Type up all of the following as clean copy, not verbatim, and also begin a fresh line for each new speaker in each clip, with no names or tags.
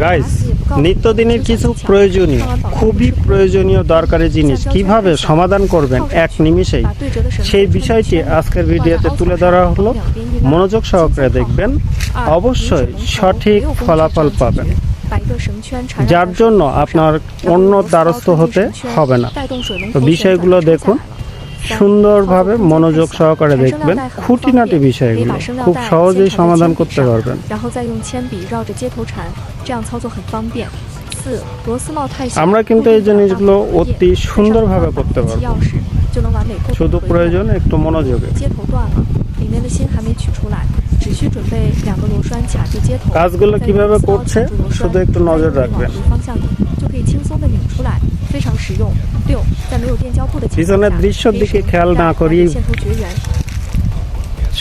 Guys, নিত্যদিনের কিছু প্রয়োজনীয় খুবই প্রয়োজনীয় দরকারি জিনিস কিভাবে সমাধান করবেন এক নিমিষেই, সেই বিষয়টি আজকের ভিডিওতে তুলে ধরা হলো। মনোযোগ সহকারে দেখবেন, অবশ্যই সঠিক ফলাফল পাবেন, যার জন্য আপনার অন্য দ্বারস্থ হতে হবে না। তো বিষয়গুলো দেখুন, সুন্দরভাবে মনোযোগ সহকারে দেখবেন, খুঁটিনাটি বিষয়গুলো খুব সহজেই সমাধান করতে পারবেন। আমরা কিন্তু এই জিনিসগুলো অতি সুন্দরভাবে করতে পারবো, শুধু প্রয়োজন একটু মনোযোগে। কাজগুলো কিভাবে করছে শুধু একটু নজর রাখবেন। পিছনের দৃশ্যের দিকে খেয়াল না করি,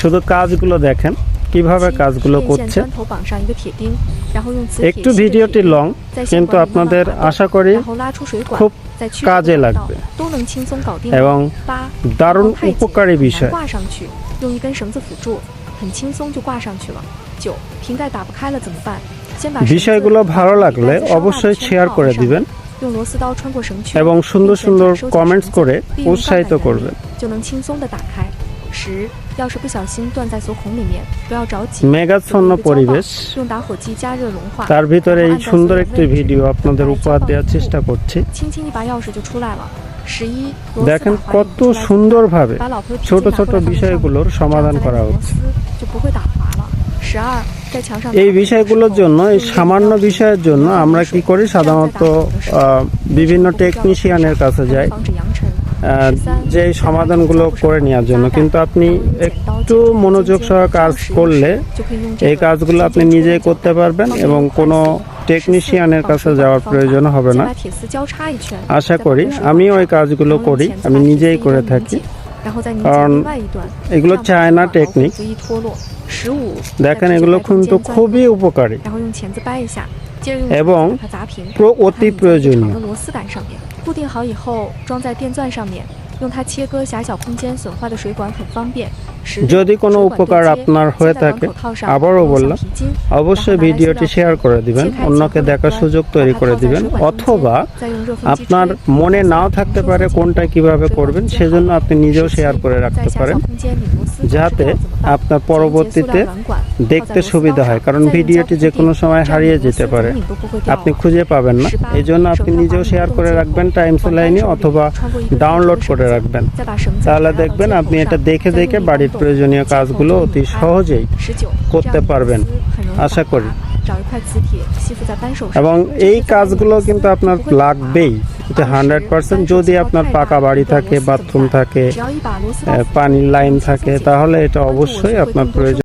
শুধু কাজগুলো দেখেন কিভাবে কাজগুলো করছে। একটু ভিডিওটি লং, কিন্তু আপনাদের আশা করি খুব কাজে লাগবে এবং দারুণ উপকারী বিষয়। বিষয়গুলো ভালো লাগলে অবশ্যই শেয়ার করে দিবেন এবং সুন্দর সুন্দর কমেন্টস করে উৎসাহিত করবেন। মেঘাচ্ছন্ন পরিবেশ, তার ভিতরে এই সুন্দর একটি ভিডিও আপনাদের উপহার দেওয়ার চেষ্টা করছি। দেখেন কত সুন্দরভাবে ছোট ছোট বিষয়গুলোর সমাধান করা হচ্ছে। এই বিষয়গুলোর জন্য, এই সামান্য বিষয়ের জন্য আমরা কি করি, সাধারণত বিভিন্ন টেকনিশিয়ানের কাছে যাই যে সমাধানগুলো করে নেওয়ার জন্য। কিন্তু আপনি একটু মনোযোগ সহ কাজ করলে এই কাজগুলো আপনি নিজেই করতে পারবেন এবং কোনো টেকনিশিয়ানের কাছে যাওয়ার প্রয়োজন হবে না। আশা করি আমিও ওই কাজগুলো করি, আমি নিজেই করে থাকি, কারণ এগুলো চায়না টেকনিক। দেখেন এগুলো কিন্তু খুবই উপকারী এবং অতি প্রয়োজনীয়। যদি কোনো উপকার আপনার হয়ে থাকে, আবারও বললাম, অবশ্যই ভিডিওটি শেয়ার করে দিবেন, অন্যকে দেখার সুযোগ তৈরি করে দিবেন। অথবা আপনার মনে নাও থাকতে পারে কোনটা কিভাবে করবেন, সেজন্য আপনি নিজেও শেয়ার করে রাখতে পারেন, যাতে আপনার পরবর্তীতে দেখতে সুবিধা হয়। কারণ ভিডিওটি যে কোনো সময় হারিয়ে যেতে পারে, আপনি খুঁজে পাবেন না। এই জন্য আপনি নিজেও শেয়ার করে রাখবেন টাইমস লাইনে, অথবা ডাউনলোড করে রাখবেন। তাহলে দেখবেন আপনি এটা দেখে দেখে বাড়ির প্রয়োজনীয় কাজগুলো অতি সহজেই করতে পারবেন, আশা করি। এবং এই কাজগুলো কিন্তু আপনার লাগবেই, এটা 100%। যদি আপনার পাকা বাড়ি থাকে, বাথরুম থাকে, পানির লাইন থাকে, তাহলে এটা অবশ্যই আপনার প্রয়োজন।